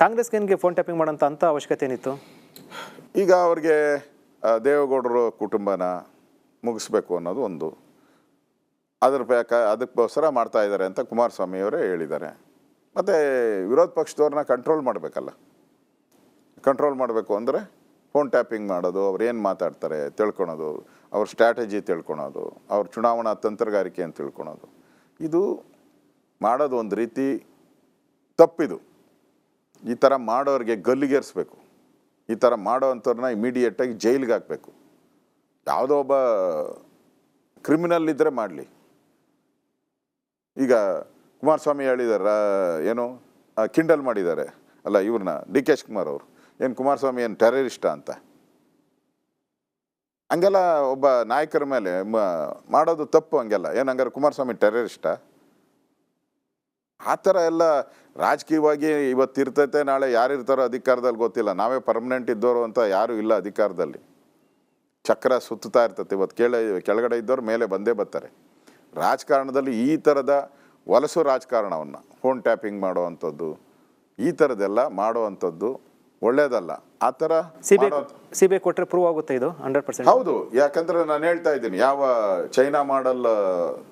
ಕಾಂಗ್ರೆಸ್ಗೆ phone tapping ಮಾಡೋಂಥ ಅಂಥ ಅವಶ್ಯಕತೆ ಏನಿತ್ತು? ಈಗ ಅವ್ರಿಗೆ ದೇವೇಗೌಡರು ಕುಟುಂಬನ ಮುಗಿಸ್ಬೇಕು ಅನ್ನೋದು ಒಂದು, ಅದಕ್ಕೋಸ್ಕರ ಮಾಡ್ತಾ ಇದ್ದಾರೆ ಅಂತ ಕುಮಾರಸ್ವಾಮಿ ಅವರೇ ಹೇಳಿದ್ದಾರೆ. ಮತ್ತು ವಿರೋಧ ಪಕ್ಷದವ್ರನ್ನ ಕಂಟ್ರೋಲ್ ಮಾಡಬೇಕಲ್ಲ. ಕಂಟ್ರೋಲ್ ಮಾಡಬೇಕು ಅಂದರೆ ಫೋನ್ ಟ್ಯಾಪಿಂಗ್ ಮಾಡೋದು, ಅವ್ರು ಏನು ಮಾತಾಡ್ತಾರೆ ತಿಳ್ಕೊಳೋದು, ಅವ್ರ ಸ್ಟ್ರಾಟಜಿ ತಿಳ್ಕೊಳೋದು, ಅವ್ರ ಚುನಾವಣಾ ತಂತ್ರಗಾರಿಕೆ ಅಂತ ತಿಳ್ಕೊಳೋದು, ಇದು ಮಾಡೋದು ಒಂದು ರೀತಿ ತಪ್ಪಿದು. ಈ ಥರ ಮಾಡೋರಿಗೆ ಗಲ್ಲಿಗೇರಿಸ್ಬೇಕು. ಈ ಥರ ಮಾಡೋ ಅಂಥವ್ರನ್ನ ಇಮಿಡಿಯೇಟಾಗಿ ಜೈಲಿಗೆ ಹಾಕಬೇಕು. ಯಾವುದೋ ಒಬ್ಬ ಕ್ರಿಮಿನಲ್ ಇದ್ದರೆ ಮಾಡಲಿ. ಈಗ ಕುಮಾರಸ್ವಾಮಿ ಹೇಳಿದಾರ ಏನು ಕಿಂಡಲ್ ಮಾಡಿದ್ದಾರೆ ಅಲ್ಲ ಇವ್ರನ್ನ, ಡಿ ಕೆ ಶಿವಕುಮಾರ್ ಅವರು, ಏನು ಕುಮಾರಸ್ವಾಮಿ ಏನು ಟೆರರಿಸ್ಟಾ ಅಂತ. ಹಂಗೆಲ್ಲ ಒಬ್ಬ ನಾಯಕರ ಮೇಲೆ ಮಾಡೋದು ತಪ್ಪು. ಹಂಗೆಲ್ಲ ಏನು ಹಂಗಾರೆ ಕುಮಾರಸ್ವಾಮಿ ಟೆರರಿಸ್ಟಾ? ಆ ಥರ ಎಲ್ಲ ರಾಜಕೀಯವಾಗಿ ಇವತ್ತು ಇರ್ತೈತೆ, ನಾಳೆ ಯಾರಿರ್ತಾರೋ ಅಧಿಕಾರದಲ್ಲಿ ಗೊತ್ತಿಲ್ಲ. ನಾವೇ ಪರ್ಮನೆಂಟ್ ಇದ್ದವರು ಅಂತ ಯಾರೂ ಇಲ್ಲ ಅಧಿಕಾರದಲ್ಲಿ. ಚಕ್ರ ಸುತ್ತಾ ಇರ್ತೈತೆ. ಇವತ್ತು ಕೆಳಗಡೆ ಇದ್ದವ್ರು ಮೇಲೆ ಬಂದೇ ಬರ್ತಾರೆ. ರಾಜಕಾರಣದಲ್ಲಿ ಈ ಥರದ ವಲಸು ರಾಜಕಾರಣವನ್ನು ಫೋನ್ ಟ್ಯಾಪಿಂಗ್ ಮಾಡುವಂಥದ್ದು, ಈ ಥರದ್ದೆಲ್ಲ ಮಾಡುವಂಥದ್ದು ಒಳ್ಳೇದಲ್ಲ. ಆ ಥರ ಸಿಬಿಐ ಕೊಟ್ಟರೆ ಪ್ರೂವ್ ಆಗುತ್ತೆ ಇದು 100%. ಹೌದು, ಯಾಕಂದ್ರೆ ನಾನು ಹೇಳ್ತಾ ಇದ್ದೀನಿ, ಯಾವ ಚೈನಾ ಮಾಡಲ್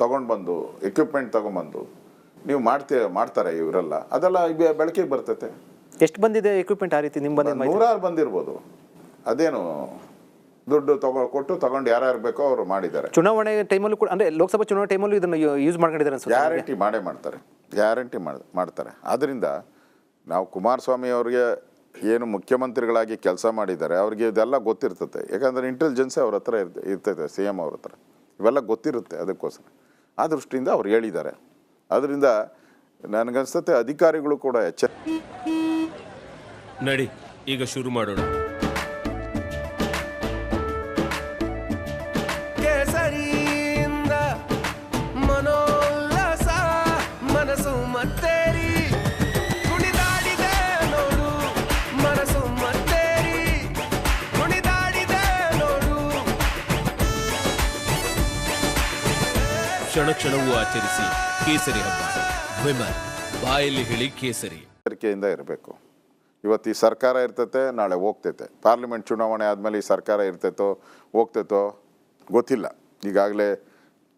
ತಗೊಂಡು ಬಂದು ಎಕ್ವಿಪ್ಮೆಂಟ್ ತಗೊಂಡ್ಬಂದು ನೀವು ಮಾಡ್ತಾರೆ ಇವರೆಲ್ಲ, ಅದೆಲ್ಲ ಬೆಳಕಿಗೆ ಬರ್ತೈತೆ. ಎಷ್ಟು ಬಂದಿದೆ ಎಕ್ವಿಪ್ಮೆಂಟ್ ಆ ರೀತಿ? ನಿಮ್ಮ ಬಂದಿದೆ 100 ಬಂದಿರ್ಬೋದು. ಅದೇನು ದುಡ್ಡು ಕೊಟ್ಟು ತಗೊಂಡು ಯಾರ್ಯಾರು ಬೇಕೋ ಅವರು ಮಾಡಿದ್ದಾರೆ. ಚುನಾವಣೆ ಟೈಮಲ್ಲೂ ಕೂಡ, ಅಂದರೆ ಲೋಕಸಭಾ ಚುನಾವಣೆ ಟೈಮಲ್ಲೂ ಇದನ್ನು ಯೂಸ್ ಮಾಡ್ಕೊಂಡಿದ್ದಾರೆ ಅನ್ಸುತ್ತೆ. ಗ್ಯಾರಂಟಿ ಮಾಡ್ತಾರೆ. ಆದ್ದರಿಂದ ನಾವು ಕುಮಾರಸ್ವಾಮಿ ಅವ್ರಿಗೆ ಏನು ಮುಖ್ಯಮಂತ್ರಿಗಳಾಗಿ ಕೆಲಸ ಮಾಡಿದ್ದಾರೆ, ಅವ್ರಿಗೆ ಇದೆಲ್ಲ ಗೊತ್ತಿರ್ತದೆ. ಯಾಕಂದರೆ ಇಂಟೆಲಿಜೆನ್ಸೇ ಅವ್ರ ಹತ್ರ ಇರ್ತೈತೆ, ಸಿ ಎಮ್ ಅವ್ರ ಹತ್ರ ಇವೆಲ್ಲ ಗೊತ್ತಿರುತ್ತೆ. ಅದಕ್ಕೋಸ್ಕರ ಆ ದೃಷ್ಟಿಯಿಂದ ಅವ್ರು ಹೇಳಿದ್ದಾರೆ. ಅದರಿಂದ ನನಗನ್ಸುತ್ತೆ ಅಧಿಕಾರಿಗಳು ಕೂಡ ನಡಿ ಈಗ ಶುರು ಮಾಡೋಣ. ಮನೋಲ್ಲಾಸ ಮನಸ್ಸು ಮತ್ತೇರಿ ಕುಣಿದಾಡಿದೆ ನೋಡು, ಮನಸ್ಸು ಮತ್ತೇರಿ ಕುಣಿದಾಡಿದೆ ನೋಡು. ಕ್ಷಣ ಕ್ಷಣವೂ ಆಚರಿಸಿ ಕೇಸರಿ ಹಬ್ಬ. ವಿಮಲ್ ಬಾಯಲ್ಲಿ ಹೇಳಿ ಕೇಸರಿ. ಎಚ್ಚರಿಕೆಯಿಂದ ಇರಬೇಕು. ಇವತ್ತು ಈ ಸರ್ಕಾರ ಇರ್ತೈತೆ, ನಾಳೆ ಹೋಗ್ತೈತೆ. ಪಾರ್ಲಿಮೆಂಟ್ ಚುನಾವಣೆ ಆದಮೇಲೆ ಈ ಸರ್ಕಾರ ಇರ್ತೈತೋ ಹೋಗ್ತೈತೋ ಗೊತ್ತಿಲ್ಲ. ಈಗಾಗಲೇ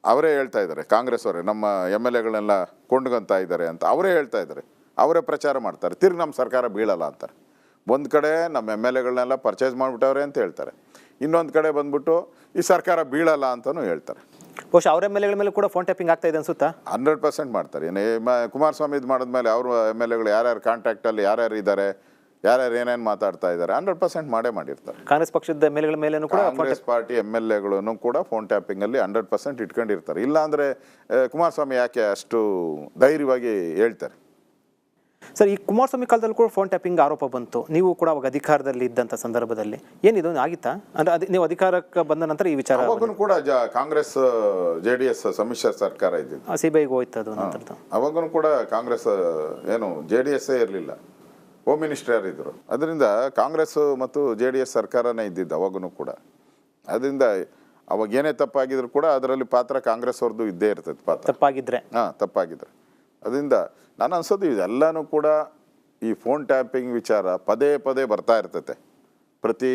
ಅವರೇ ಹೇಳ್ತಾ ಇದ್ದಾರೆ, ಕಾಂಗ್ರೆಸ್ ಅವರೇ ನಮ್ಮ MLAಗಳನ್ನೆಲ್ಲ ಕೊಂಡ್ಕೊತಾ ಇದ್ದಾರೆ ಅಂತ ಅವರೇ ಹೇಳ್ತಾ ಇದ್ದಾರೆ. ಅವರೇ ಪ್ರಚಾರ ಮಾಡ್ತಾರೆ, ತಿರ್ಗಿ ನಮ್ಮ ಸರ್ಕಾರ ಬೀಳಲ್ಲ ಅಂತಾರೆ. ಒಂದು ಕಡೆ ನಮ್ಮ MLAಗಳನ್ನೆಲ್ಲ ಪರ್ಚೇಸ್ ಮಾಡಿಬಿಟ್ಟವ್ರೆ ಅಂತ ಹೇಳ್ತಾರೆ, ಇನ್ನೊಂದು ಕಡೆ ಬಂದ್ಬಿಟ್ಟು ಈ ಸರ್ಕಾರ ಬೀಳಲ್ಲ ಅಂತಲೂ ಹೇಳ್ತಾರೆ. ಬಹುಶಃ ಅವ್ರ MLAಗಳ ಮೇಲೆ ಕೂಡ ಫೋನ್ ಟ್ಯಾಪಿಂಗ್ ಆಗ್ತಾ ಇದೆ ಅನ್ಸುತ್ತಾ? 100% ಮಾಡ್ತಾರೆ. ಏನು ಕುಮಾರಸ್ವಾಮಿ ಇದು ಮಾಡಿದ್ಮೇಲೆ ಅವರು MLAಗಳು ಯಾರ್ಯಾರು ಕಾಂಟ್ಯಾಕ್ಟಲ್ಲಿ ಯಾರ್ಯಾರು ಇದ್ದಾರೆ, ಯಾರ್ಯಾರು ಏನೇನು ಮಾತಾಡ್ತಾ ಇದ್ದಾರೆ 100% ಮಾಡಿರ್ತಾರೆ. ಕಾಂಗ್ರೆಸ್ ಪಕ್ಷದ MLAಗಳ ಮೇಲೇನೂ ಕೂಡ ಕಾಂಗ್ರೆಸ್ ಪಾರ್ಟಿ MLAಗಳನ್ನು ಕೂಡ ಫೋನ್ ಟ್ಯಾಪಿಂಗಲ್ಲಿ 100% ಇಟ್ಕೊಂಡಿರ್ತಾರೆ. ಇಲ್ಲಾಂದರೆ ಕುಮಾರಸ್ವಾಮಿ ಯಾಕೆ ಅಷ್ಟು ಧೈರ್ಯವಾಗಿ ಹೇಳ್ತಾರೆ? ಸರ್, ಈ ಕುಮಾರಸ್ವಾಮಿ ಕಾಲದಲ್ಲಿ ಕೂಡ ಫೋನ್ ಟ್ಯಾಪಿಂಗ್ ಆರೋಪ ಬಂತು. ನೀವು ಕೂಡ ಅವಾಗ ಅಧಿಕಾರದಲ್ಲಿ ಇದ್ದಂಥ ಸಂದರ್ಭದಲ್ಲಿ ಏನಿದು ಆಗಿತ್ತಾ? ಅಂದರೆ ನೀವು ಅಧಿಕಾರಕ್ಕೆ ಬಂದ ನಂತರ ಈ ವಿಚಾರ ಅವಾಗೂ ಕೂಡ ಕಾಂಗ್ರೆಸ್ JDS ಸಮ್ಮಿಶ್ರ ಸರ್ಕಾರ ಇದ್ದಿದ್ದು, CBIಗೆ ಹೋಯ್ತು ಅದು ನಂತರ. ಅವಾಗೂ ಕೂಡ ಕಾಂಗ್ರೆಸ್ ಏನು JDS ಇರಲಿಲ್ಲ, ಹೋಮ್ ಮಿನಿಸ್ಟರ್ ಯಾರಿದ್ರು. ಅದರಿಂದ ಕಾಂಗ್ರೆಸ್ ಮತ್ತು JDS ಸರ್ಕಾರನೇ ಇದ್ದಿದ್ದು ಅವಾಗೂ ಕೂಡ. ಅದರಿಂದ ಅವಾಗ ಏನೇ ತಪ್ಪಾಗಿದ್ರು ಕೂಡ ಅದರಲ್ಲಿ ಪಾತ್ರ ಕಾಂಗ್ರೆಸ್ ಅವ್ರದ್ದು ಇದ್ದೇ ಇರ್ತದೆ ಪಾತ್ರ, ತಪ್ಪಾಗಿದ್ರೆ. ಅದರಿಂದ ನಾನು ಅನ್ಸೋದು ಇದೆಲ್ಲನೂ ಕೂಡ ಈ ಫೋನ್ ಟ್ಯಾಪಿಂಗ್ ವಿಚಾರ ಪದೇ ಪದೇ ಬರ್ತಾ ಇರ್ತೈತೆ. ಪ್ರತಿ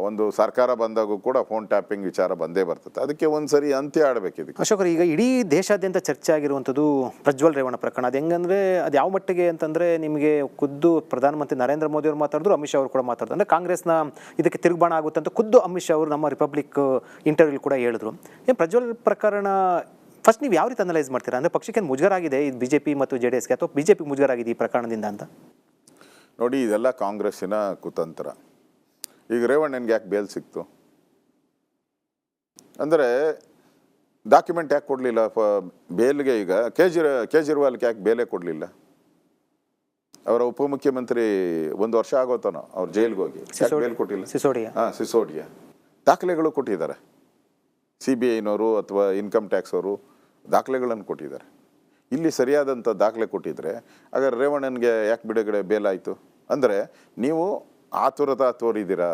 ಒಂದು ಸರ್ಕಾರ ಬಂದಾಗೂ ಕೂಡ ಫೋನ್ ಟ್ಯಾಪಿಂಗ್ ವಿಚಾರ ಬಂದೇ ಬರ್ತದೆ. ಅದಕ್ಕೆ ಒಂದ್ಸರಿ ಅಂತ್ಯ ಆಡಬೇಕು ಇದಕ್ಕೆ. ಅಶೋಕರು, ಈಗ ಇಡೀ ದೇಶಾದ್ಯಂತ ಚರ್ಚೆ ಆಗಿರುವಂಥದ್ದು ಪ್ರಜ್ವಲ್ ರೇವಣ್ಣ ಪ್ರಕರಣ. ಅದು ಹೆಂಗಂದ್ರೆ ಅದು ಯಾವ ಮಟ್ಟಿಗೆ ಅಂತಂದರೆ, ನಿಮಗೆ ಖುದ್ದು ಪ್ರಧಾನಮಂತ್ರಿ ನರೇಂದ್ರ ಮೋದಿ ಅವರು ಮಾತಾಡಿದ್ರು, ಅಮಿತ್ ಶಾ ಅವರು ಕೂಡ ಮಾತಾಡಿದ್ರು. ಅಂದರೆ ಕಾಂಗ್ರೆಸ್ನ ಇದಕ್ಕೆ ತಿರುಗ್ಬಾಣ ಆಗುತ್ತೆ ಅಂತ ಖುದ್ದು ಅಮಿತ್ ಶಾ ಅವರು ನಮ್ಮ ರಿಪಬ್ಲಿಕ್ ಇಂಟರ್ವ್ಯೂ ಕೂಡ ಹೇಳಿದ್ರು. ಏನು ಪ್ರಜ್ವಲ್ ಪ್ರಕರಣ ಫಸ್ಟ್ ನೀವು ಯಾವ ರೀತಿ ಅನಲೈಸ್ ಮಾಡ್ತೀರಾ? ಅಂದರೆ ಪಕ್ಷಕ್ಕೆ ಮುಜುಗರ ಆಗಿದೆ ಇದು BJP ಮತ್ತು JDSಗೆ, ಅಥವಾ BJP ಮುಜುಗರ ಆಗಿದೆ ಈ ಪ್ರಕರಣದಿಂದ ಅಂತ? ನೋಡಿ, ಇದೆಲ್ಲ ಕಾಂಗ್ರೆಸ್ಸಿನ ಕುತಂತ್ರ. ಈಗ ರೇವಣ್ಣನಿಗೆ ಯಾಕೆ ಬೇಲ್ ಸಿಕ್ತು ಅಂದರೆ ಡಾಕ್ಯುಮೆಂಟ್ ಯಾಕೆ ಕೊಡಲಿಲ್ಲ ಬೇಲ್ಗೆ? ಈಗ ಕೇಜ್ರಿವಾಲ್ಗೆ ಯಾಕೆ ಬೇಲೇ ಕೊಡಲಿಲ್ಲ? ಅವರ ಉಪಮುಖ್ಯಮಂತ್ರಿ 1 ವರ್ಷ ಆಗೋತಾನೋ ಅವ್ರು ಜೈಲಿಗೆ ಹೋಗಿ, ಬೇಲ್ ಕೊಟ್ಟಿಲ್ಲ? ಸಿಸೋಡಿಯಾ ದಾಖಲೆಗಳು ಕೊಟ್ಟಿದ್ದಾರೆ. CBIನವರು ಅಥವಾ ಇನ್ಕಮ್ ಟ್ಯಾಕ್ಸ್ ಅವರು ದಾಖಲೆಗಳನ್ನು ಕೊಟ್ಟಿದ್ದಾರೆ. ಇಲ್ಲಿ ಸರಿಯಾದಂಥ ದಾಖಲೆ ಕೊಟ್ಟಿದ್ರೆ ಹಾಗಾದ್ರೆ ರೇವಣ್ಣನಿಗೆ ಯಾಕೆ ಬಿಡುಗಡೆ ಬೇಲಾಯಿತು? ಅಂದರೆ ನೀವು ಆತುರತಾ ತೋರಿದ್ದೀರಾ,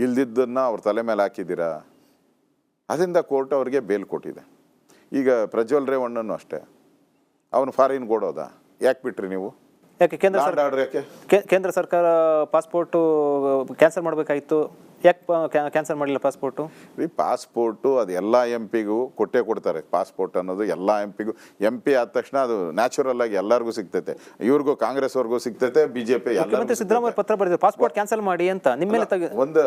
ಇಲ್ದಿದ್ದನ್ನು ಅವ್ರ ತಲೆ ಮೇಲೆ ಹಾಕಿದ್ದೀರಾ. ಅದರಿಂದ ಕೋರ್ಟ್ ಅವರಿಗೆ ಬೇಲ್ ಕೊಟ್ಟಿದೆ. ಈಗ ಪ್ರಜ್ವಲ್ ರೇವಣ್ಣನೂ ಅಷ್ಟೇ, ಅವನು ಫಾರಿನ್ಗೆ ಓಡೋದ, ಯಾಕೆ ಬಿಟ್ರಿ ನೀವು? ಯಾಕೆ ಕೇಂದ್ರ ಲ್ಯಾಂಡ್ ಆರ್ಡರ್ ಯಾಕೆ ಕೇಂದ್ರ ಸರ್ಕಾರ ಪಾಸ್ಪೋರ್ಟು ಕ್ಯಾನ್ಸಲ್ ಮಾಡಬೇಕಾಗಿತ್ತು, ಯಾಕೆ ಕ್ಯಾನ್ಸಲ್ ಮಾಡಲಿಲ್ಲ ಪಾಸ್ಪೋರ್ಟು? ಈ ಪಾಸ್ಪೋರ್ಟು ಅದು ಎಲ್ಲ MP ಗೂ ಕೊಡ್ತಾರೆ. ಪಾಸ್ಪೋರ್ಟ್ ಅನ್ನೋದು ಎಲ್ಲ MP MP ಆದ ತಕ್ಷಣ ಅದು ನ್ಯಾಚುರಲ್ ಆಗಿ ಎಲ್ಲರಿಗೂ ಸಿಗ್ತೈತೆ. ಇವ್ರಿಗೂ ಕಾಂಗ್ರೆಸ್ ಅವ್ರಿಗೂ ಸಿಗ್ತೈತೆ, BJP ಮುಖ್ಯಮಂತ್ರಿ ಸಿದ್ದರಾಮಯ್ಯ ಪತ್ರ ಬರೆದಿದ್ರು ಪಾಸ್ಪೋರ್ಟ್ ಕ್ಯಾನ್ಸಲ್ ಮಾಡಿ ಅಂತ. ನಿಮ್ಮ ಮೇಲೆ ಒಂದು